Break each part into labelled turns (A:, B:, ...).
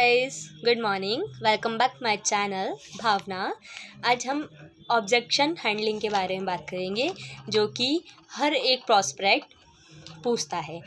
A: Guys, good morning. Welcome back my channel Bhavna. आज हम objection handling के बारे में बात करेंगे, जो कि हर एक प्रॉस्पेक्ट पूछता है।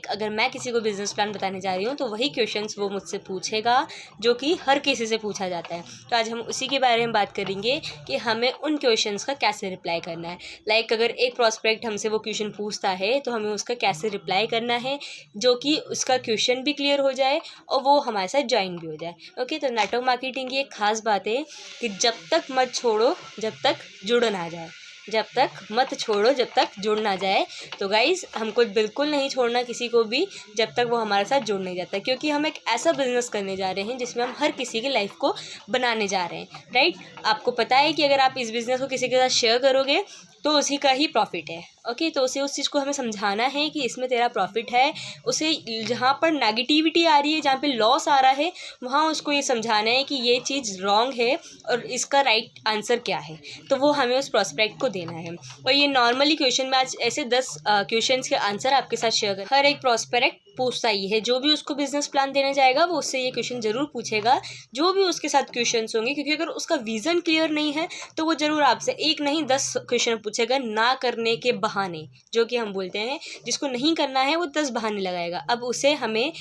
A: अगर मैं किसी को बिजनेस प्लान बताने जा रही हूँ तो वही क्वेश्चंस वो मुझसे पूछेगा जो कि हर किसी से पूछा जाता है। तो आज हम उसी के बारे में बात करेंगे कि हमें उन क्वेश्चंस का कैसे रिप्लाई करना है। अगर एक प्रॉस्पेक्ट हमसे वो क्वेश्चन पूछता है तो हमें उसका कैसे रिप्लाई करना है, जो कि उसका क्वेश्चन भी क्लियर हो जाए और वो हमारे साथ ज्वाइन भी हो जाए। ओके, तो नेटवर्क मार्केटिंग की एक ख़ास बात है कि जब तक मत छोड़ो जब तक जुड़ ना जाए, जब तक मत छोड़ो जब तक जुड़ ना जाए। तो गाइज़, हमको बिल्कुल नहीं छोड़ना किसी को भी जब तक वो हमारे साथ जुड़ नहीं जाता, क्योंकि हम एक ऐसा बिज़नेस करने जा रहे हैं जिसमें हम हर किसी की लाइफ को बनाने जा रहे हैं। राइट, आपको पता है कि अगर आप इस बिज़नेस को किसी के साथ शेयर करोगे तो उसी का ही प्रॉफिट है। ओके, तो उसे उस चीज़ को हमें समझाना है कि इसमें तेरा प्रॉफिट है। उसे जहाँ पर नेगेटिविटी आ रही है, जहाँ पे लॉस आ रहा है, वहाँ उसको ये समझाना है कि ये चीज़ रॉन्ग है और इसका राइट आंसर क्या है। तो वो हमें उस प्रॉस्पेक्ट को देना है। और ये नॉर्मली क्वेश्चन में आज ऐसे 10 क्वेश्चंस के आंसर आपके साथ शेयर कर। हर एक प्रॉस्पेक्ट पूछता ही है, जो भी उसको बिजनेस प्लान देने जाएगा वो उससे ये क्वेश्चन ज़रूर पूछेगा, जो भी उसके साथ क्वेश्चंस होंगे, क्योंकि अगर उसका विज़न क्लियर नहीं है तो वो ज़रूर आपसे एक नहीं 10 क्वेश्चन पूछेगा ना करने के बहाने, जो कि हम बोलते हैं। जिसको नहीं करना है वो 10 बहाने लगाएगा। अब उसे हमें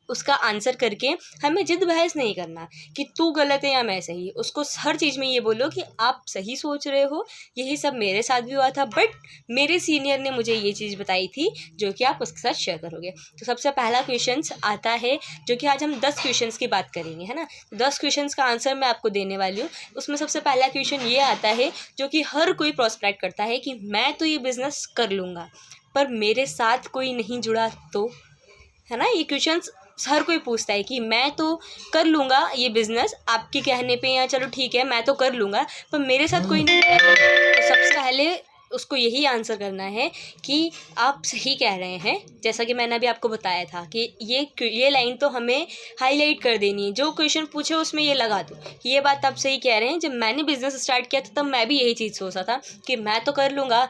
A: उसका आंसर करके हमें जिद बहस नहीं करना कि तू गलत है या मैं सही। उसको हर चीज़ में ये बोलो कि आप सही सोच रहे हो, यही सब मेरे साथ भी हुआ था, बट मेरे सीनियर ने मुझे ये चीज़ बताई थी जो कि आप उसके साथ शेयर करोगे। तो सबसे पहला क्वेश्चन आता है, जो कि आज हम 10 क्वेश्चंस की बात करेंगे, है ना। 10 क्वेश्चंस का आंसर मैं आपको देने वाली हूँ। उसमें सबसे पहला क्वेश्चन ये आता है, जो कि हर कोई प्रॉस्पेक्ट करता है, कि मैं तो ये बिज़नेस कर लूँगा पर मेरे साथ कोई नहीं जुड़ा तो, है ना। ये क्वेश्चंस हर कोई पूछता है कि मैं तो कर लूँगा ये बिज़नेस आपके कहने पे, या चलो ठीक है मैं तो कर लूँगा पर मेरे साथ कोई नहीं है। तो सबसे पहले उसको यही आंसर करना है कि आप सही कह रहे हैं। जैसा कि मैंने अभी आपको बताया था कि ये लाइन तो हमें हाईलाइट कर देनी है। जो क्वेश्चन पूछे उसमें ये लगा दो, ये बात आप सही कह रहे हैं। जब मैंने बिज़नेस स्टार्ट किया था तब मैं भी यही चीज़ सोचा था कि मैं तो कर लूँगा,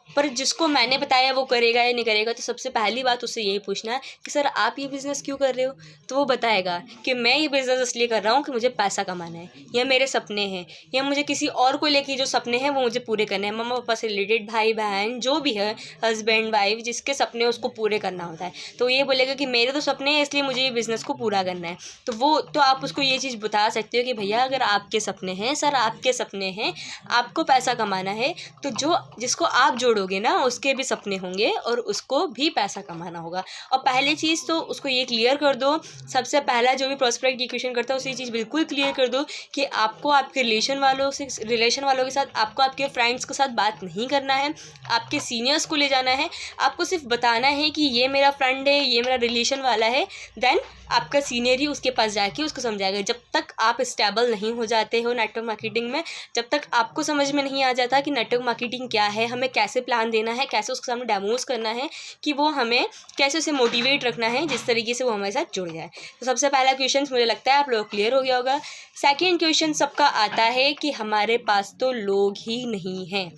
A: पर जिसको मैंने बताया वो करेगा या नहीं करेगा। तो सबसे पहली बात उससे यही पूछना है कि सर आप ये बिज़नेस क्यों कर रहे हो। तो वो बताएगा कि मैं ये बिज़नेस इसलिए कर रहा हूँ कि मुझे पैसा कमाना है, या मेरे सपने हैं, या मुझे किसी और को लेके जो सपने हैं वो मुझे पूरे करने हैं। मम्मा पापा से रिलेटेड, भाई बहन जो भी है, हस्बैंड वाइफ, जिसके सपने उसको पूरे करना होता है। तो ये बोलेगा कि मेरे तो सपने हैं इसलिए मुझे ये बिज़नेस को पूरा करना है। तो आप उसको ये चीज़ बता सकते हो कि भैया अगर आपके सपने हैं, सर आपके सपने हैं, आपको पैसा कमाना है, तो जिसको आप जोड़ोगे ना उसके भी सपने होंगे और उसको भी पैसा कमाना होगा। और पहली चीज़ तो उसको ये क्लियर कर दो। सबसे पहला जो भी प्रॉस्पेक्ट ये क्वेश्चन करता है उसे ये चीज़ बिल्कुल क्लियर कर दो कि आपको आपके रिलेशन वालों के साथ, आपको आपके फ्रेंड्स के साथ बात नहीं करना है, आपके सीनियर्स को ले जाना है। आपको सिर्फ बताना है कि ये मेरा फ्रेंड है, ये मेरा रिलेशन वाला है। देन आपका सीनियर ही उसके पास जाके उसको समझाएगा। जब तक आप स्टेबल नहीं हो जाते हो नेटवर्क मार्केटिंग में, जब तक आपको समझ में नहीं आ जाता कि नेटवर्क मार्केटिंग क्या है, हमें कैसे प्लान देना है, कैसे उसके सामने डेमोज करना है, कि वो हमें कैसे उसे मोटिवेट रखना है जिस तरीके से वो हमारे साथ जुड़ जाए। तो सबसे पहला क्वेश्चन मुझे लगता है आप लोग क्लियर हो गया होगा। सेकेंड क्वेश्चन सबका आता है कि हमारे पास तो लोग ही नहीं हैं।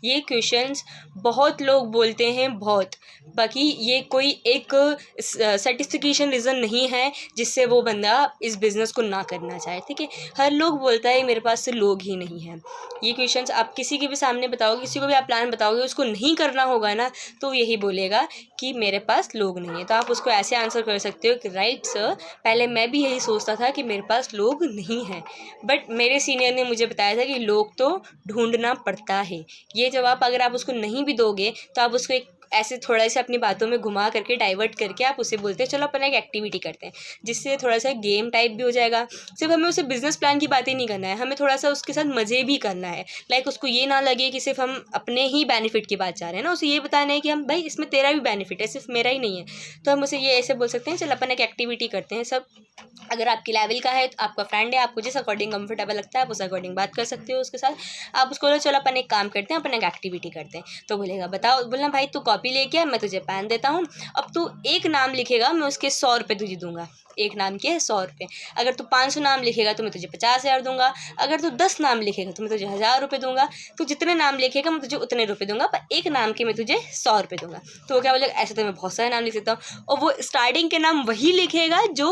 A: ये क्वेश्चंस बहुत लोग बोलते हैं, बहुत। बाकी ये कोई एक सर्टिफिकेशन रीज़न नहीं है जिससे वो बंदा इस बिज़नेस को ना करना चाहे। ठीक है, हर लोग बोलता है मेरे पास से लोग ही नहीं हैं। ये क्वेश्चंस आप किसी के भी सामने बताओगे, किसी को भी आप प्लान बताओगे, उसको नहीं करना होगा ना, तो यही बोलेगा कि मेरे पास लोग नहीं है। तो आप उसको ऐसे आंसर कर सकते हो कि राइट सर, पहले मैं भी यही सोचता था कि मेरे पास लोग नहीं हैं, बट मेरे सीनियर ने मुझे बताया था कि लोग तो ढूंढना पड़ता है। ये जवाब अगर आप उसको नहीं भी दोगे तो आप उसको एक ऐसे थोड़ा सा अपनी बातों में घुमा करके, डाइवर्ट करके आप उसे बोलते हैं चलो अपन एक एक्टिविटी करते हैं, जिससे थोड़ा सा गेम टाइप भी हो जाएगा। सिर्फ हमें उसे बिजनेस प्लान की बातें नहीं करना है, हमें थोड़ा सा उसके साथ मज़े भी करना है। उसको ये ना लगे कि सिर्फ हम अपने ही बेनिफिट की बात चाह रहे हैं ना, उसे ये बताना है कि हम भाई इसमें तेरा भी बेनिफिट है, सिर्फ मेरा ही नहीं है। तो हम उसे ये ऐसे बोल सकते हैं चल अपन एक एक्टिविटी करते हैं सब। अगर आपकी लेवल का है, तो आपका फ्रेंड है, आपको जिस अकॉर्डिंग कंफर्टेबल लगता है आप उस अकॉर्डिंग बात कर सकते हो उसके साथ। आप उसको बोलो चलो अपन एक काम करते हैं, अपन एक एक्टिविटी करते हैं। तो बोलेगा बताओ, बोलना भाई तू कॉपी लेके आ, मैं तुझे पेन देता हूँ। अब तू एक नाम लिखेगा, मैं उसके 100 रुपये तुझे दूंगा। एक नाम के 100 रुपये। अगर तू 500 नाम लिखेगा तो मैं तुझे 50,000 दूंगा। अगर तू 10 नाम लिखेगा तो मैं तुझे 1000 रुपये दूंगा। तू जितने नाम लिखेगा मैं तुझे उतने रुपये दूंगा, पर एक नाम के मैं तुझे 100 रुपये दूंगा। तो वो क्या बोलेगा, ऐसे तो मैं बहुत सारे नाम लिख सकता हूँ। और वो स्टार्टिंग के नाम वही लिखेगा जो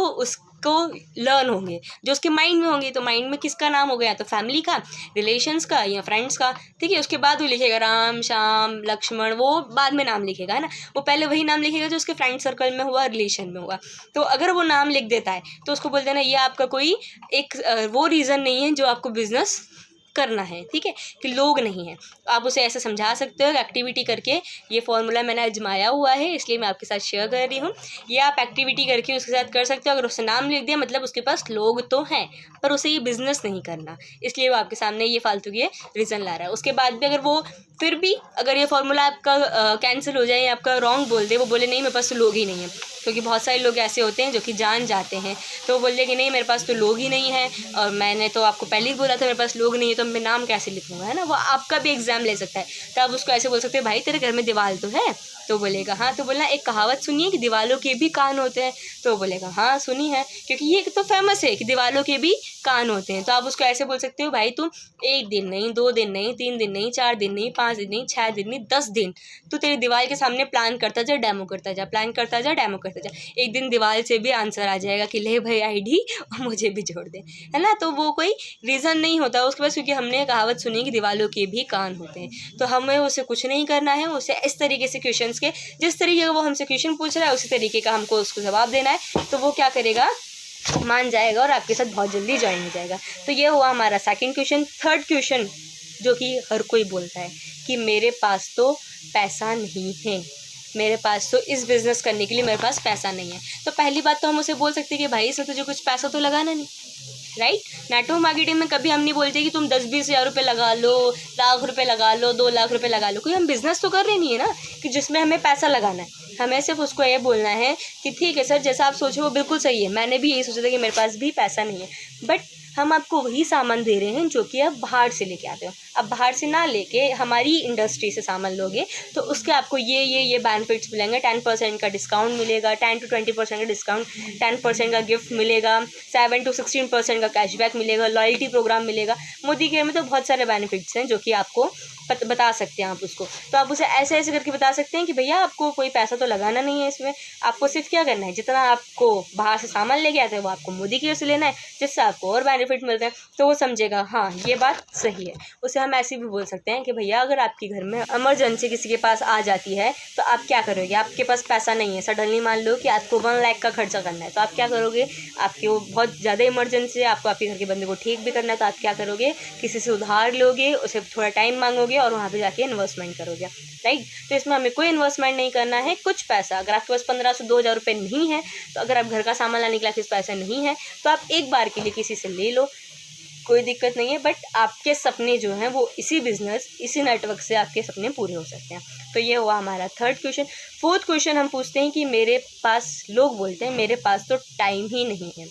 A: को लर्न होंगे, जो उसके माइंड में होंगे। तो माइंड में किसका नाम होगा, या तो फैमिली का, रिलेशंस का, या फ्रेंड्स का, ठीक है। उसके बाद वो लिखेगा राम, श्याम, लक्ष्मण, वो बाद में नाम लिखेगा, है ना। वो पहले वही नाम लिखेगा जो उसके फ्रेंड सर्कल में हुआ, रिलेशन में हुआ। तो अगर वो नाम लिख देता है तो उसको बोल देना ये आपका कोई एक वो रीज़न नहीं है जो आपको बिजनेस करना है, ठीक है, कि लोग नहीं हैं। आप उसे ऐसे समझा सकते हो एक्टिविटी करके। ये फॉर्मूला मैंने आजमाया हुआ है, इसलिए मैं आपके साथ शेयर कर रही हूँ। ये आप एक्टिविटी करके उसके साथ कर सकते हो। अगर उसने नाम लिख दिया मतलब उसके पास लोग तो हैं, पर उसे ये बिजनेस नहीं करना, इसलिए वो आपके सामने ये फालतू के रीज़न ला रहा है। उसके बाद भी अगर वो फिर भी अगर ये फार्मूला आपका कैंसिल हो जाए या आपका रॉन्ग बोल दे, वो बोले नहीं मेरे पास तो लोग ही नहीं है, क्योंकि बहुत सारे लोग ऐसे होते हैं जो कि जान जाते हैं। तो वो बोल दे कि नहीं मेरे पास तो लोग ही नहीं है, और मैंने तो आपको पहले ही बोला था मेरे पास लोग नहीं है, तो मैं नाम कैसे लिखूँगा, है ना। वो आपका भी एग्जाम ले सकता है। तो आप उसको ऐसे बोल सकते हैं भाई तेरे घर में दीवार तो है, तो बोलेगा हाँ। तो बोलना एक कहावत सुनी है कि दीवालों के भी कान होते हैं, तो बोलेगा हाँ सुनी है, क्योंकि ये तो फेमस है कि दीवालों के भी कान होते हैं। तो आप उसको ऐसे बोल सकते हो भाई तुम 1 दिन नहीं, 2 दिन नहीं, 3 दिन नहीं, 4 दिन नहीं, 5 दिन नहीं, 6 दिन नहीं, 10 दिन तू तेरी दीवार के सामने प्लान करता जा, डेमो करता जा, प्लान करता जा, डेमो करता जा। एक दिन दीवार से भी आंसर आ जाएगा कि ले भाई आईडी और मुझे भी जोड़ दे, है ना। तो वो कोई रीज़न नहीं होता उसके पास, क्योंकि हमने कहावत सुनी कि दीवालों के भी कान होते हैं। तो हमें उसे कुछ नहीं करना है, उसे इस तरीके से क्वेश्चंस के जिस तरीके का वो हमसे क्वेश्चन पूछ रहा है उसी तरीके का हमको उसको जवाब देना है। तो वो क्या करेगा, मान जाएगा और आपके साथ बहुत जल्दी ज्वाइन हो जाएगा। तो ये हुआ हमारा सेकंड क्वेश्चन। थर्ड क्वेश्चन जो कि हर कोई बोलता है कि मेरे पास तो पैसा नहीं है, मेरे पास तो इस बिज़नेस करने के लिए मेरे पास पैसा नहीं है। तो पहली बात तो हम उसे बोल सकते हैं कि भाई इसमें तुझे कुछ पैसा तो लगाना नहीं, राइट। नेटवर्क मार्केटिंग में कभी हम नहीं बोलते कि तुम 10-20 हज़ार रुपये लगा लो, लाख रुपए लगा लो, 2 लाख रुपए लगा लो। कोई हम बिज़नेस तो कर रहे नहीं है ना कि जिसमें हमें पैसा लगाना है। हमें सिर्फ उसको ये बोलना है कि ठीक है सर जैसा आप सोचो वो बिल्कुल सही है, मैंने भी यही सोचा था कि मेरे पास भी पैसा नहीं है, बट हम आपको वही सामान दे रहे हैं जो कि आप बाहर से लेके आते हो। अब बाहर से ना लेके हमारी इंडस्ट्री से सामान लोगे तो उसके आपको ये बेनिफिट्स मिलेंगे। 10% का डिस्काउंट मिलेगा, 10 to 20% का डिस्काउंट, 10% का गिफ्ट मिलेगा, 7 to 16% का कैशबैक मिलेगा, लॉयल्टी प्रोग्राम मिलेगा। मोदी केयर में तो बहुत सारे बेनिफिट्स हैं जो कि आपको बता सकते हैं आप उसको। तो आप उसे ऐसे ऐसे करके बता सकते हैं कि भैया आपको कोई पैसा तो लगाना नहीं है इसमें, आपको सिर्फ क्या करना है, जितना आपको बाहर से सामान लेके आते हैं वो आपको मोदी केयर से लेना है, जिससे आपको और बेनिफिट मिलते हैं। तो वो समझेगा हाँ ये बात सही है। उसे हम ऐसे भी बोल सकते हैं कि भैया अगर आपके घर में इमरजेंसी किसी के पास आ जाती है तो आप क्या करोगे, आपके पास पैसा नहीं है, सडनली मान लो कि आपको 1 लाख का खर्चा करना है, तो आप क्या करोगे, आपकी वो बहुत ज़्यादा इमरजेंसी है, आपको आपके घर के बंदे को ठीक भी करना है, तो आप क्या करोगे, किसी से उधार लोगे, उसे थोड़ा टाइम मांगोगे और वहाँ पे जाके इन्वेस्टमेंट करोगे, राइट। तो इसमें हमें कोई इन्वेस्टमेंट नहीं करना है, कुछ पैसा अगर आपके पास 1500 से 2000 रुपये नहीं है, तो अगर आप घर का सामान लाने के लिए पैसा नहीं है तो आप एक बार के लिए किसी से ले लो, कोई दिक्कत नहीं है। बट आपके सपने जो हैं वो इसी बिज़नेस, इसी नेटवर्क से आपके सपने पूरे हो सकते हैं। तो ये हुआ हमारा थर्ड क्वेश्चन। फोर्थ क्वेश्चन हम पूछते हैं कि मेरे पास, लोग बोलते हैं मेरे पास तो टाइम ही नहीं है।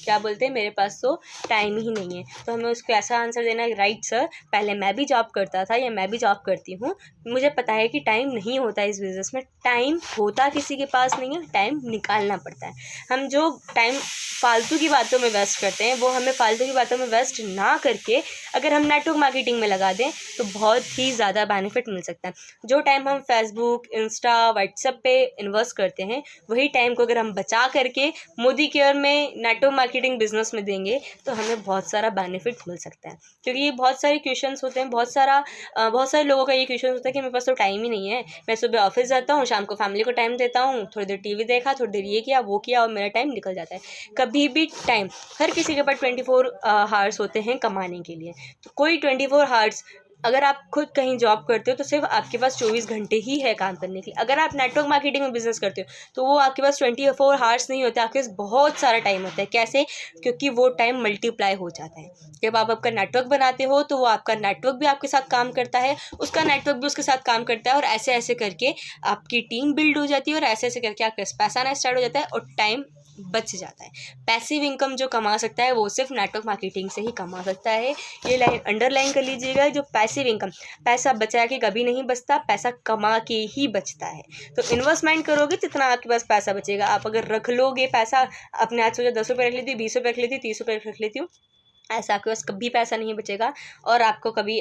A: क्या बोलते हैं, मेरे पास तो टाइम ही नहीं है। तो हमें उसको ऐसा आंसर देना है, राइट सर पहले मैं भी जॉब करता था या मैं भी जॉब करती हूँ, मुझे पता है कि टाइम नहीं होता है इस बिज़नेस में। टाइम होता किसी के पास नहीं है, टाइम निकालना पड़ता है। हम जो टाइम फालतू की बातों में वेस्ट करते हैं वो हमें फालतू की बातों में वेस्ट ना करके अगर हम नेटवर्क मार्केटिंग में लगा दें तो बहुत ही ज़्यादा बेनिफिट मिल सकता है। जो टाइम हम फेसबुक, इंस्टा, व्हाट्सएप पे इन्वेस्ट करते हैं वही टाइम को अगर हम बचा करके मोदी केयर में नेटवर्क मार्केटिंग बिजनेस में देंगे तो हमें बहुत सारा बेनिफिट मिल सकता है। क्योंकि ये बहुत सारे क्वेश्चंस होते हैं, बहुत सारे लोगों का ये क्वेश्चन होता है कि मेरे पास तो टाइम ही नहीं है, मैं सुबह ऑफिस जाता हूँ, शाम को फैमिली को टाइम देता हूँ, थोड़ी देर टीवी देखा, थोड़ी देर ये किया वो किया और मेरा टाइम निकल जाता है। कभी भी टाइम, हर किसी के पास 24 आवर्स होते हैं कमाने के लिए। तो कोई 24 आवर्स, अगर आप खुद कहीं जॉब करते हो तो सिर्फ आपके पास 24 घंटे ही है काम करने के लिए। अगर आप नेटवर्क मार्केटिंग में बिजनेस करते हो तो वो आपके पास 24 आवर्स नहीं होते, आपके पास बहुत सारा टाइम होता है। कैसे, क्योंकि वो टाइम मल्टीप्लाई हो जाता है। जब आप आपका नेटवर्क बनाते हो तो वो आपका नेटवर्क भी आपके साथ काम करता है, उसका नेटवर्क भी उसके साथ काम करता है, और ऐसे ऐसे करके आपकी टीम बिल्ड हो जाती है, और ऐसे ऐसे करके आपका पैसा आना स्टार्ट हो जाता है और टाइम बच जाता है। पैसिव इनकम जो कमा सकता है वो सिर्फ नेटवर्क मार्केटिंग से ही कमा सकता है। ये लाइन अंडरलाइन कर लीजिएगा, जो पैसिव इनकम, पैसा बचा के कभी नहीं बचता, पैसा कमा के ही बचता है। तो इन्वेस्टमेंट करोगे जितना आपके पास पैसा बचेगा। आप अगर रख लोगे पैसा, अपने हाथ से 10 रुपये रख लेती हूँ, 20 रुपये रख लेती हूँ, 30 रुपये रख लेती हूँ, ऐसा आपके पास कभी पैसा नहीं बचेगा और आपको कभी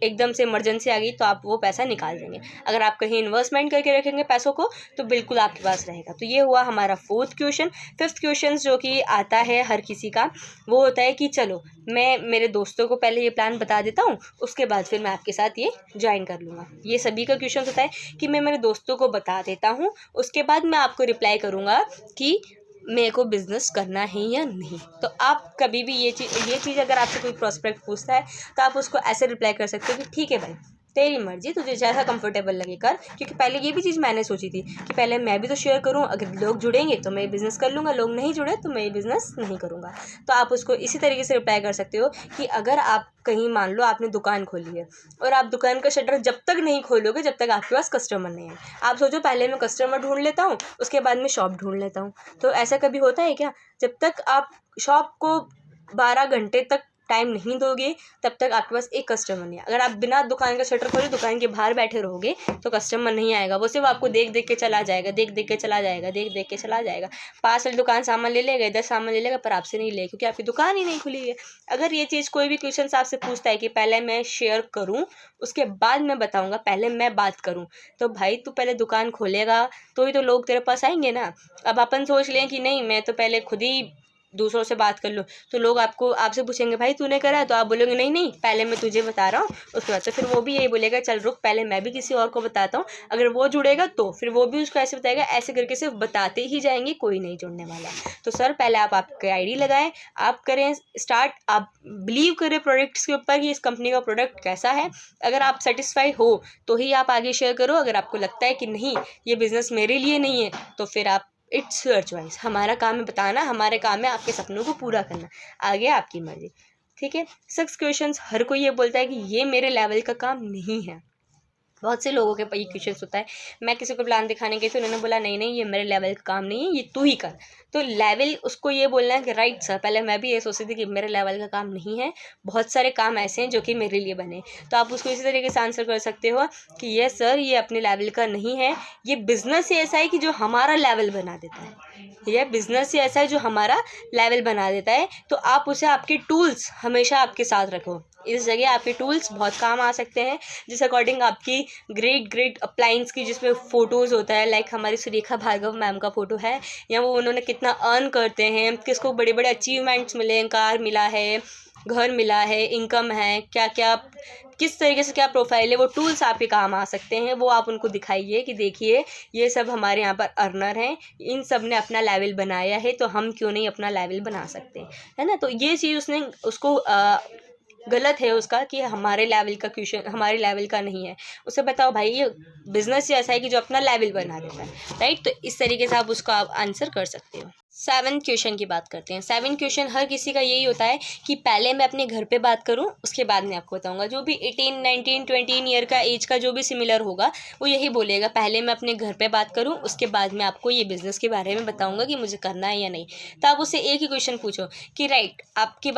A: एकदम से इमरजेंसी आ गई तो आप वो पैसा निकाल देंगे। अगर आप कहीं इन्वेस्टमेंट करके रखेंगे पैसों को तो बिल्कुल आपके पास रहेगा। तो ये हुआ हमारा 4th क्वेश्चन। 5th क्वेश्चन जो कि आता है हर किसी का, वो होता है कि चलो मैं मेरे दोस्तों को पहले ये प्लान बता देता हूँ, उसके बाद फिर मैं आपके साथ ये ज्वाइन कर लूँगा। ये सभी का क्वेश्चन होता है कि मैं मेरे दोस्तों को बता देता हूँ, उसके बाद मैं आपको रिप्लाई करूँगा कि मेरे को बिज़नेस करना है या नहीं। तो आप कभी भी ये चीज़ अगर आपसे कोई प्रोस्पेक्ट पूछता है तो आप उसको ऐसे रिप्लाई कर सकते हो कि ठीक है भाई, तेरी मर्जी, तुझे जैसा कंफर्टेबल लगे कर। क्योंकि पहले ये भी चीज़ मैंने सोची थी कि पहले मैं भी तो शेयर करूं, अगर लोग जुड़ेंगे तो मैं बिज़नेस कर लूँगा, लोग नहीं जुड़े तो मैं बिज़नेस नहीं करूँगा। तो आप उसको इसी तरीके से रिप्लाई कर सकते हो कि अगर आप कहीं मान लो आपने दुकान खोली है और आप दुकान का शटर जब तक नहीं खोलोगे जब तक आपके पास कस्टमर नहीं है, आप सोचो पहले मैं कस्टमर ढूंढ लेता हूँ, उसके बाद मैं शॉप ढूंढ लेता हूँ। तो ऐसा कभी होता है क्या? जब तक आप शॉप को 12 घंटे तक टाइम नहीं दोगे तब तक आपके पास एक कस्टमर नहीं है। अगर आप बिना दुकान का शटर खोले दुकान के बाहर बैठे रहोगे तो कस्टमर नहीं आएगा, वो सिर्फ आपको देख देख के चला जाएगा, देख देख के चला जाएगा, देख देख के चला जाएगा। पास वाली दुकान सामान ले लेगा, इधर सामान ले लेगा, पर आपसे नहीं लेगा क्योंकि आपकी दुकान ही नहीं खुली है। अगर ये चीज़ कोई भी क्वेश्चन आपसे पूछता है कि पहले मैं शेयर करूँ उसके बाद मैं बताऊँगा, पहले मैं बात करूँ, तो भाई तू पहले दुकान खोलेगा तो ही तो लोग तेरे पास आएंगे ना। अब अपन सोच लें कि नहीं मैं तो पहले खुद ही दूसरों से बात कर लो, तो लोग आपसे पूछेंगे भाई तूने करा है, तो आप बोलोगे नहीं नहीं पहले मैं तुझे बता रहा हूँ, उसके बाद तो फिर वो भी यही बोलेगा चल रुक पहले मैं भी किसी और को बताता हूँ। अगर वो जुड़ेगा तो फिर वो भी उसको ऐसे बताएगा, ऐसे करके सिर्फ बताते ही जाएंगे, कोई नहीं जुड़ने वाला। तो सर पहले आप आपके आईडी लगाएं, आप करें स्टार्ट, आप बिलीव करें प्रोडक्ट्स के ऊपर कि इस कंपनी का प्रोडक्ट कैसा है। अगर आप सेटिस्फाई हो तो ही आप आगे शेयर करो। अगर आपको लगता है कि नहीं ये बिज़नेस मेरे लिए नहीं है तो फिर आप इट्स योर चॉइस। हमारा काम है बताना, हमारे काम है आपके सपनों को पूरा करना, आगे आपकी मर्जी। ठीक है। 6 क्वेश्चंस हर कोई ये बोलता है कि ये मेरे लेवल का काम नहीं है। बहुत से लोगों के ये क्वेश्चन होता है, मैं किसी को प्लान दिखाने गई तो उन्होंने बोला नहीं नहीं ये मेरे लेवल का काम नहीं है, ये तू ही कर। तो लेवल उसको ये बोलना है कि राइट सर, पहले मैं भी ये सोचती थी कि मेरे लेवल का काम नहीं है, बहुत सारे काम ऐसे हैं जो कि मेरे लिए बने। तो आप उसको इसी तरीके से आंसर कर सकते हो कि ये सर ये अपने लेवल का नहीं है, ये बिज़नेस ही ऐसा है कि जो हमारा लेवल बना देता है, यह बिज़नेस ही ऐसा है जो हमारा लेवल बना देता है। तो आप उसे आपके टूल्स हमेशा आपके साथ रखो, इस जगह आपके टूल्स बहुत काम आ सकते हैं। जिस अकॉर्डिंग आपकी ग्रेट अप्लायंस की जिसमें फ़ोटोज़ होता है, लाइक हमारी सुरेखा भार्गव मैम का फ़ोटो है, या वो उन्होंने कितना अर्न करते हैं, किसको बड़े बड़े अचीवमेंट्स मिले हैं, कार मिला है, घर मिला है, इनकम है, क्या क्या किस तरीके से क्या प्रोफाइल है, वो टूल्स आपके काम आ सकते हैं। वो आप उनको दिखाइए कि देखिए ये सब हमारे यहाँ पर अर्नर हैं, इन सब ने अपना लेवल बनाया है तो हम क्यों नहीं अपना लेवल बना सकते, है ना। तो ये चीज़ उसने उसको गलत है उसका कि हमारे लेवल का क्वेश्चन हमारे लेवल का नहीं है। उसे बताओ भाई ये बिज़नेस ही ऐसा है कि जो अपना लेवल बना देता है, राइट। तो इस तरीके से आप उसको आप आंसर कर सकते हो। 7 क्वेश्चन की बात करते हैं। 7 क्वेश्चन हर किसी का यही होता है कि पहले मैं अपने घर पे बात करूं उसके बाद मैं आपको बताऊंगा। जो भी 18, 19, 20 ईयर का एज का जो भी सिमिलर होगा वो यही बोलेगा, पहले मैं अपने घर पे बात करूं उसके बाद मैं आपको ये बिज़नेस के बारे में बताऊंगा कि मुझे करना है या नहीं। तो आप उससे एक ही क्वेश्चन पूछो कि राइट आपकी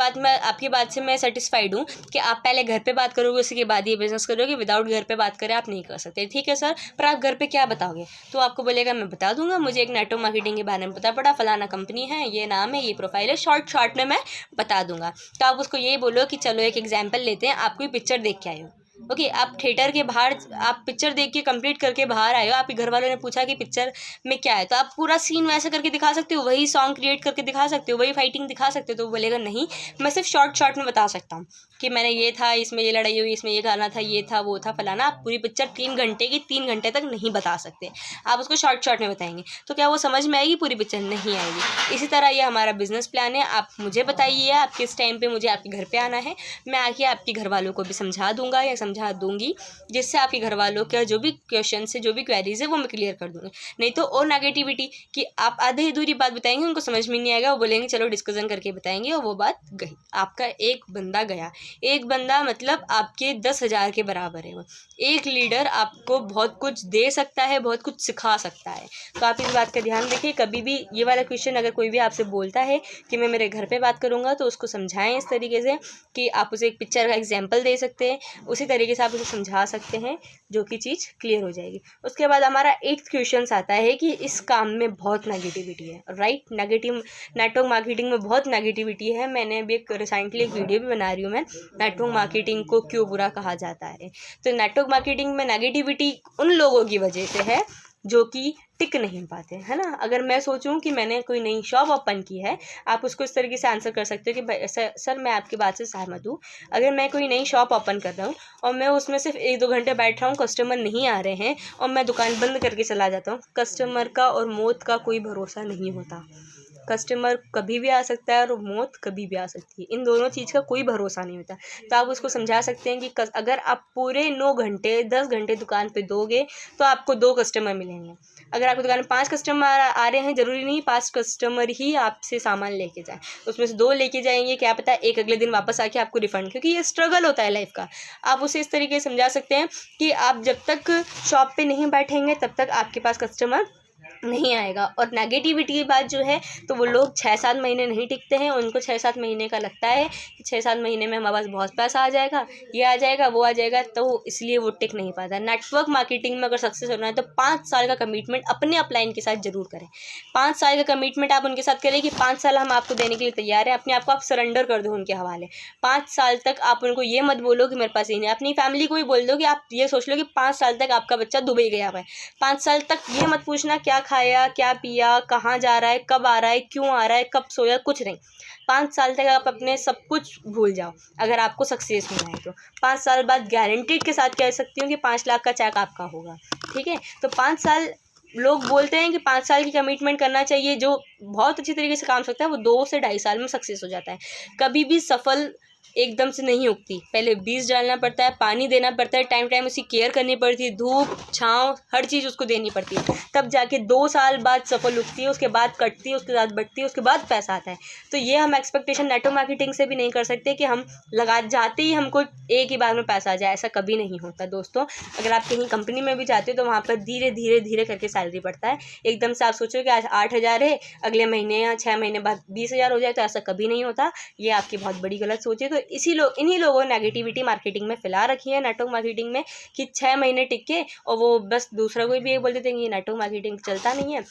A: बात से मैं सेटिस्फाइड हूँ कि आप पहले घर पर बात करोगे उसके बाद ये बिज़नेस करोगे, विदाउट घर पर बात करें आप नहीं कर सकते। ठीक है सर, पर आप घर पर क्या बताओगे? तो आपको बोलेगा मैं बता दूंगा, मुझे एक नेटवर्क मार्केटिंग के बारे में पता पड़ा, फलाना कंपनी है, ये नाम है, ये प्रोफाइल है, शॉर्ट में मैं बता दूंगा। तो आप उसको यही बोलो कि चलो एक एग्जांपल लेते हैं, आप कोई पिक्चर देख के आए हो, ओके, आप थिएटर के बाहर आप पिक्चर देख के कंप्लीट करके बाहर आए हो, आपके घर वालों ने पूछा कि पिक्चर में क्या है, तो आप पूरा सीन वैसे करके दिखा सकते हो, वही सॉन्ग क्रिएट करके दिखा सकते हो, वही फाइटिंग दिखा सकते हो। तो वो बोलेगा नहीं मैं सिर्फ शॉर्ट में बता सकता हूँ कि मैंने ये था, इसमें ये लड़ाई हुई, इसमें ये गाना था, ये था, वो था, फलाना। आप पूरी पिक्चर 3 घंटे की 3 घंटे तक नहीं बता सकते, आप उसको शॉर्ट में बताएंगे। तो क्या वो समझ में आएगी? पूरी पिक्चर नहीं आएगी। इसी तरह ये हमारा बिजनेस प्लान है। आप मुझे बताइए आप किस टाइम पे मुझे आपके घर पे आना है, मैं आके आपके घर वालों को भी समझा दूंगा या समझा दूंगी, जिससे आपके घर वालों का जो भी क्वेश्चन है, जो भी क्वेरीज है वो मैं क्लियर कर दूंगी। नहीं तो और नेगेटिविटी कि आप आधे अधूरी बात बताएंगे, उनको समझ में नहीं आएगा, वो बोलेंगे चलो डिस्कशन करके बताएंगे, और वो बात गई। आपका एक बंदा गया, एक बंदा मतलब आपके 10,000 के बराबर है। वो एक लीडर आपको बहुत कुछ दे सकता है, बहुत कुछ सिखा सकता है। तो आप इस बात का ध्यान रखिए। कभी भी ये वाला क्वेश्चन अगर कोई भी आपसे बोलता है कि मैं मेरे घर पे बात करूंगा, तो उसको समझाएं इस तरीके से कि आप उसे एक पिक्चर का एग्जाम्पल दे सकते हैं। उसी तरीके तरीके से आप उसे समझा सकते हैं जो कि चीज़ क्लियर हो जाएगी। उसके बाद हमारा 8th क्वेश्चन आता है कि इस काम में बहुत नेगेटिविटी है, राइट। नेटवर्क मार्केटिंग में बहुत नेगेटिविटी है। मैंने अभी रिसेंटली एक वीडियो भी बना रही हूँ मैं, नेटवर्क मार्केटिंग को क्यों बुरा कहा जाता है। तो नेटवर्क मार्केटिंग में नेगेटिविटी उन लोगों की वजह से है जो कि टिक नहीं पाते, है ना। अगर मैं सोचूं कि मैंने कोई नई शॉप ओपन की है, आप उसको इस तरीके से आंसर कर सकते हो कि भाई सर मैं आपकी बात से सहमत हूँ। अगर मैं कोई नई शॉप ओपन कर रहा हूँ और मैं उसमें सिर्फ 1-2 घंटे बैठ रहा हूँ, कस्टमर नहीं आ रहे हैं और मैं दुकान बंद करके चला जाता हूँ, कस्टमर का और मौत का कोई भरोसा नहीं होता। कस्टमर कभी भी आ सकता है और मौत कभी भी आ सकती है, इन दोनों चीज़ का कोई भरोसा नहीं होता। तो आप उसको समझा सकते हैं कि अगर आप पूरे 9 घंटे 10 घंटे दुकान पे दोगे तो आपको 2 कस्टमर मिलेंगे। अगर आपकी दुकान में 5 कस्टमर आ रहे हैं, ज़रूरी नहीं 5 कस्टमर ही आपसे सामान लेके जाए, उसमें से 2 लेके जाएंगे, क्या पता एक अगले दिन वापस आके आपको रिफ़ंड, क्योंकि ये स्ट्रगल होता है लाइफ का। आप उसे इस तरीके से समझा सकते हैं कि आप जब तक शॉप पे नहीं बैठेंगे तब तक आपके पास कस्टमर नहीं आएगा। और नेगेटिविटी की बात जो है, तो वो लोग 6-7 महीने नहीं टिकते हैं। उनको 6-7 महीने का लगता है कि 6-7 महीने में हमारे पास बहुत पैसा आ जाएगा, ये आ जाएगा, वो आ जाएगा, तो इसलिए वो टिक नहीं पाता। नेटवर्क मार्केटिंग में अगर सक्सेस होना है तो 5 साल का कमिटमेंट अपने अपलाइन के साथ ज़रूर करें। 5 साल का कमिटमेंट आप उनके साथ करें कि 5 साल हम आपको देने के लिए तैयार हैं। अपने आप को आप सरेंडर कर दो उनके हवाले। 5 साल तक आप उनको ये मत बोलो कि मेरे पास ये नहीं। अपनी फैमिली को ही बोल दो कि आप ये सोच लो कि 5 साल तक आपका बच्चा दुबई गया हुआ है। 5 साल तक ये मत पूछना क्या खाया, क्या पिया, कहाँ जा रहा है, कब आ रहा है, क्यों आ रहा है, कब सोया, कुछ नहीं। 5 साल तक आप अपने सब कुछ भूल जाओ अगर आपको सक्सेस होना है तो। 5 साल बाद गारंटीड के साथ कह सकती हूँ कि 5 लाख का चेक आपका होगा, ठीक है। तो 5 साल लोग बोलते हैं कि 5 साल की कमिटमेंट करना चाहिए, जो बहुत अच्छी तरीके से काम सकता है वो 2 से 2.5 साल में सक्सेस हो जाता है। कभी भी सफल एकदम से नहीं उगती, पहले बीज डालना पड़ता है, पानी देना पड़ता है, टाइम टाइम उसकी केयर करनी पड़ती है, धूप छाँव हर चीज़ उसको देनी पड़ती है, तब जाके 2 साल बाद सफल उगती है, उसके बाद कटती है, उसके बाद बढ़ती है, उसके बाद पैसा आता है। तो ये हम एक्सपेक्टेशन नेटवर्क मार्केटिंग से भी नहीं कर सकते कि हम लगा जाते ही हमको एक ही बार में पैसा आ जाए, ऐसा कभी नहीं होता दोस्तों। अगर आप कहीं कंपनी में भी जाते हो तो वहाँ पर धीरे धीरे धीरे करके सैलरी बढ़ता है। एकदम से आप सोचो कि आज 8,000 है, अगले महीने या 6 महीने बाद 20,000 हो जाए, तो ऐसा कभी नहीं होता। ये आपकी बहुत बड़ी गलत सोच है। तो इन्हीं लोगों ने नेगेटिविटी मार्केटिंग में फैला रखी है, नेटवर्क मार्केटिंग में, कि 6 महीने टिक के और वो बस दूसरा कोई भी ये बोल देते हैं कि नेटवर्क मार्केटिंग चलता नहीं है।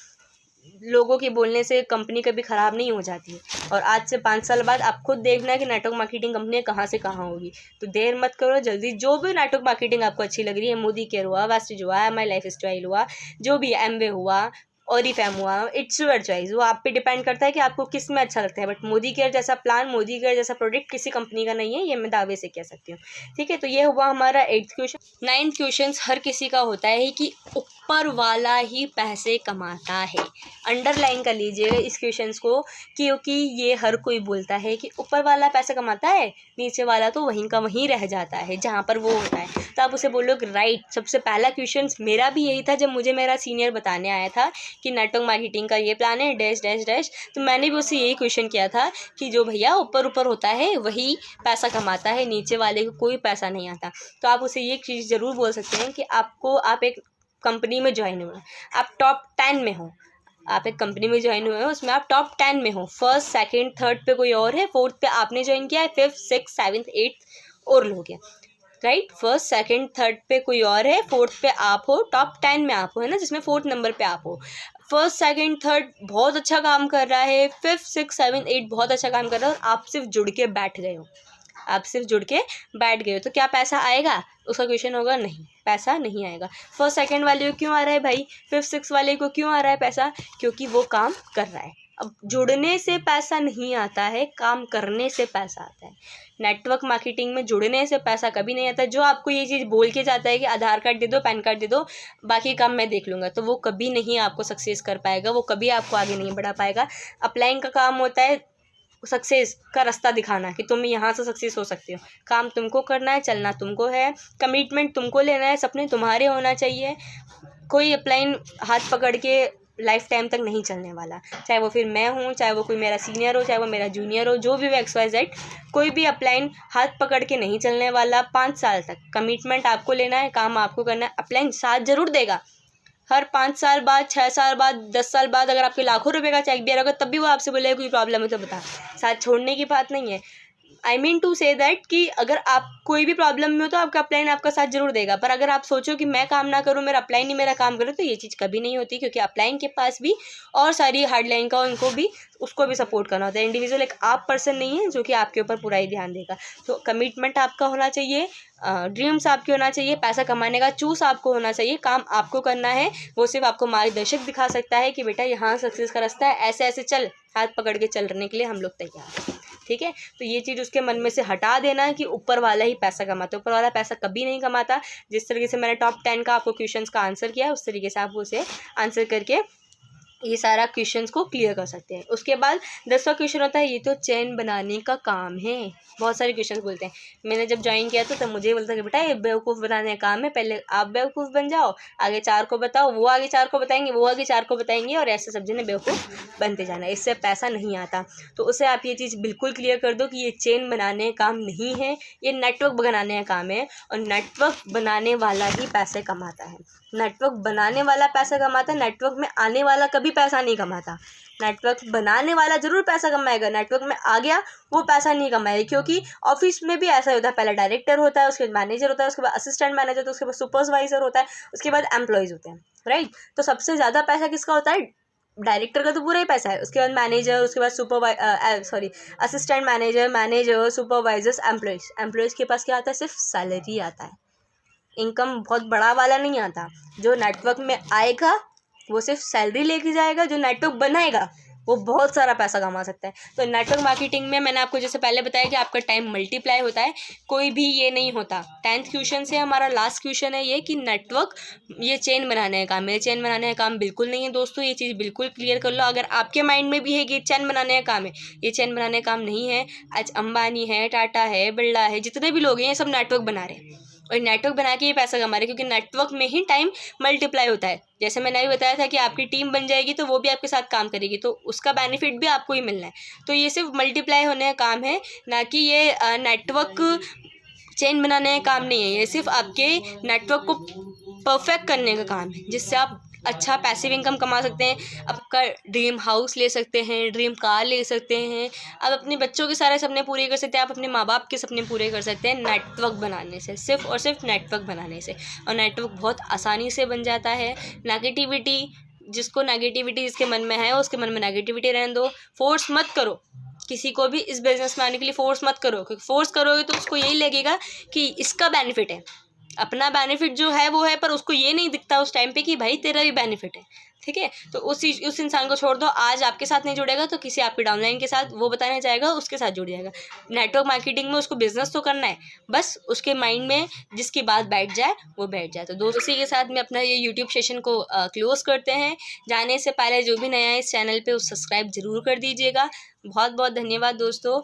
A: लोगों के बोलने से कंपनी कभी ख़राब नहीं हो जाती है। और आज से 5 साल बाद आप खुद देखना है कि नेटवर्क मार्केटिंग कंपनी कहाँ से कहाँ होगी। तो देर मत करो, जल्दी जो भी नेटवर्क मार्केटिंग आपको अच्छी लग रही है, मोदी केयर हुआ, वेस्टेज हुआ, माई लाइफ स्टाइल हुआ, जो भी एमवे हुआ, ऑरिफैम हुआ, इट्स योर चॉइस, वो आप पे डिपेंड करता है कि आपको किस में अच्छा लगता है। बट मोदी केयर जैसा प्लान, मोदी केयर जैसा प्रोडक्ट किसी कंपनी का नहीं है, ये मैं दावे से कह सकती हूँ, ठीक है। तो ये हुआ हमारा 8th क्वेश्चन। 9th क्वेश्चन हर किसी का होता है कि ऊपर वाला ही पैसे कमाता है। अंडरलाइन कर लीजिएगा इस क्वेश्चन को, क्योंकि ये हर कोई बोलता है कि ऊपर वाला पैसा कमाता है, नीचे वाला तो वहीं का वहीं रह जाता है जहाँ पर वो होता है। तो आप उसे बोलो राइट। सबसे पहला क्वेश्चन मेरा भी यही था जब मुझे मेरा सीनियर बताने आया था कि नेटवर्क मार्केटिंग का ये प्लान है, डैश डैश डैश, तो मैंने भी उससे यही क्वेश्चन किया था कि जो भैया ऊपर ऊपर होता है वही पैसा कमाता है, नीचे वाले को कोई पैसा नहीं आता। तो आप उसे ये चीज़ ज़रूर बोल सकते हैं कि आप एक कंपनी में ज्वाइन हुए, आप टॉप 10 में हो, आप एक कंपनी में ज्वाइन हुए हो, उसमें आप टॉप 10 में हो, 1st 2nd 3rd पे कोई और है, 4th पे आपने ज्वाइन किया है, 5th 6th 7th 8th और लोग हैं, राइट। 1st 2nd 3rd पे कोई और है, 4th पे आप हो, टॉप 10 में आप हो, है ना, जिसमें 4th नंबर पे आप हो। 1st 2nd 3rd बहुत अच्छा काम कर रहा है, 5th 6th 7th 8th बहुत अच्छा काम कर रहा है, और आप सिर्फ जुड़ के बैठ गए हो, तो क्या पैसा आएगा? उसका क्वेश्चन होगा नहीं, पैसा नहीं आएगा। 1st 2nd वाले को क्यों आ रहा है भाई, 5th 6th वाले को क्यों आ रहा है पैसा? क्योंकि वो काम कर रहा है। अब जुड़ने से पैसा नहीं आता है, काम करने से पैसा आता है। नेटवर्क मार्केटिंग में जुड़ने से पैसा कभी नहीं आता। जो आपको ये चीज़ बोल के जाता है कि आधार कार्ड दे दो, पैन कार्ड दे दो, बाकी काम मैं देख लूँगा, तो वो कभी नहीं आपको सक्सेस कर पाएगा, वो कभी आपको आगे नहीं बढ़ा पाएगा। अपलाइन का काम होता है सक्सेस का रास्ता दिखाना कि तुम यहाँ से सक्सेस हो सकते हो। काम तुमको करना है, चलना तुमको है, कमिटमेंट तुमको लेना है, सपने तुम्हारे होना चाहिए। कोई अपलाइन हाथ पकड़ के लाइफ टाइम तक नहीं चलने वाला, चाहे वो फिर मैं हूँ, चाहे वो कोई मेरा सीनियर हो, चाहे वो मेरा जूनियर हो, जो भी वो XYZ, कोई भी अपलाइन हाथ पकड़ के नहीं चलने वाला। 5 साल तक कमिटमेंट आपको लेना है, काम आपको करना है। अपलाइन साथ ज़रूर देगा, हर 5 साल बाद, 6 साल बाद, 10 साल बाद अगर आपके लाखों रुपए का चेक भी आ रहा होगा तब भी वो आपसे बोलेगा कोई प्रॉब्लम है तो बता। साथ छोड़ने की बात नहीं है। I mean to say that कि अगर आप कोई भी प्रॉब्लम में हो तो आपका अपलाइन आपका साथ जरूर देगा, पर अगर आप सोचो कि मैं काम ना करूँ, मेरा अपलाइन ही मेरा काम करे, तो ये चीज़ कभी नहीं होती, क्योंकि अपलाइन के पास भी और सारी हार्डलाइन का उनको भी उसको भी सपोर्ट करना होता है। इंडिविजुअल एक आप पर्सन नहीं है जो कि आपके ऊपर पूरा ही ध्यान देगा। तो कमिटमेंट आपका होना चाहिए, ड्रीम्स आपके होना चाहिए, पैसा कमाने का चूस आपको होना चाहिए, काम आपको करना है। वो सिर्फ आपको मार्गदर्शक दिखा सकता है कि बेटा यहाँ सक्सेस का रास्ता है, ऐसे ऐसे चल, हाथ पकड़ के चलने के लिए हम लोग तैयार हैं। ठीक है, तो ये चीज़ उसके मन में से हटा देना है कि ऊपर वाला ही पैसा कमाता है। ऊपर वाला पैसा कभी नहीं कमाता। जिस तरीके से मैंने टॉप 10 का आपको क्वेश्चंस का आंसर किया, उस तरीके से आप उसे आंसर करके ये सारा क्वेश्चंस को क्लियर कर सकते हैं। उसके बाद 10वां क्वेश्चन होता है, ये तो चेन बनाने का काम है। बहुत सारे क्वेश्चंस बोलते हैं। मैंने जब ज्वाइन किया था तब मुझे बोलता कि बेटा ये बेवकूफ़ बनाने का काम है, पहले आप बेवकूफ़ बन जाओ, आगे 4 को बताओ, वो आगे 4 को बताएंगे, वो आगे 4 को बताएंगे, और ऐसे सब जने बेवकूफ़ बनते जाना, इससे पैसा नहीं आता। तो उसे आप ये चीज़ बिल्कुल क्लियर कर दो कि ये चेन बनाने का काम नहीं है, ये नेटवर्क बनाने का काम है, और नेटवर्क बनाने वाला ही पैसे कमाता है। नेटवर्क बनाने वाला पैसा कमाता है, नेटवर्क में आने वाला कभी पैसा नहीं कमाता। नेटवर्क बनाने वाला जरूर पैसा कमाएगा, नेटवर्क में आ गया वो पैसा नहीं कमाएगा, क्योंकि ऑफिस में भी ऐसा होता है, पहले डायरेक्टर होता है, उसके बाद मैनेजर होता है, उसके बाद असिस्टेंट मैनेजर होता है, उसके बाद सुपरवाइजर होता है, उसके बाद एम्प्लॉयज़ होते हैं, राइट। तो सबसे ज़्यादा पैसा किसका होता है? डायरेक्टर का तो पूरा ही पैसा है, उसके बाद मैनेजर, उसके बाद असिस्टेंट मैनेजर, सुपरवाइजर्स, एम्प्लॉयज़ के पास क्या आता है? सिर्फ सैलरी आता है, इनकम बहुत बड़ा वाला नहीं आता। जो नेटवर्क में आएगा वो सिर्फ सैलरी लेके जाएगा, जो नेटवर्क बनाएगा वो बहुत सारा पैसा कमा सकता है। तो नेटवर्क मार्केटिंग में मैंने आपको जैसे पहले बताया कि आपका टाइम मल्टीप्लाई होता है, कोई भी ये नहीं होता। 10th क्वेश्चन से हमारा लास्ट क्वेश्चन है ये कि नेटवर्क ये चेन बनाने का काम है। चेन बनाने का काम बिल्कुल नहीं है दोस्तों, ये चीज़ बिल्कुल क्लियर कर लो। अगर आपके माइंड में भी है कि चेन बनाने का काम है, ये चेन बनाने का काम नहीं है। आज अंबानी है, टाटा है, बिरला है, जितने भी लोग हैं ये सब नेटवर्क बना रहे हैं, और नेटवर्क बना के ये पैसा कमा रहे हैं, क्योंकि नेटवर्क में ही टाइम मल्टीप्लाई होता है। जैसे मैंने अभी बताया था कि आपकी टीम बन जाएगी तो वो भी आपके साथ काम करेगी, तो उसका बेनिफिट भी आपको ही मिलना है। तो ये सिर्फ मल्टीप्लाई होने का काम है, ना कि ये नेटवर्क चेन बनाने का काम नहीं है। ये सिर्फ आपके नेटवर्क को परफेक्ट करने का काम है, जिससे आप अच्छा पैसिव इनकम कमा सकते हैं। आपका ड्रीम हाउस ले सकते हैं, ड्रीम कार ले सकते हैं, आप अपने बच्चों के सारे सपने पूरे कर सकते हैं, आप अपने माँ बाप के सपने पूरे कर सकते हैं नेटवर्क बनाने से, सिर्फ और सिर्फ नेटवर्क बनाने से। और नेटवर्क बहुत आसानी से बन जाता है। नेगेटिविटी जिसके मन में है उसके मन में नेगेटिविटी रहने दो। फोर्स मत करो किसी को भी इस बिज़नेस में आने के लिए, फोर्स मत करो, क्योंकि फोर्स करोगे तो उसको यही लगेगा कि इसका बेनिफिट है, अपना बेनिफिट जो है वो है, पर उसको ये नहीं दिखता उस टाइम पे कि भाई तेरा भी बेनिफिट है। ठीक है, तो उस इंसान को छोड़ दो। आज आपके साथ नहीं जुड़ेगा तो किसी आपके डाउनलाइन के साथ वो बताने जाएगा, उसके साथ जुड़ जाएगा। नेटवर्क मार्केटिंग में उसको बिजनेस तो करना है, बस उसके माइंड में जिसकी बात बैठ जाए वो बैठ जाए। तो दोस्तों इसी के साथ में अपना ये यूट्यूब सेशन को क्लोज करते हैं। जाने से पहले जो भी नया है इस चैनल पे उस सब्सक्राइब जरूर कर दीजिएगा। बहुत बहुत धन्यवाद दोस्तों।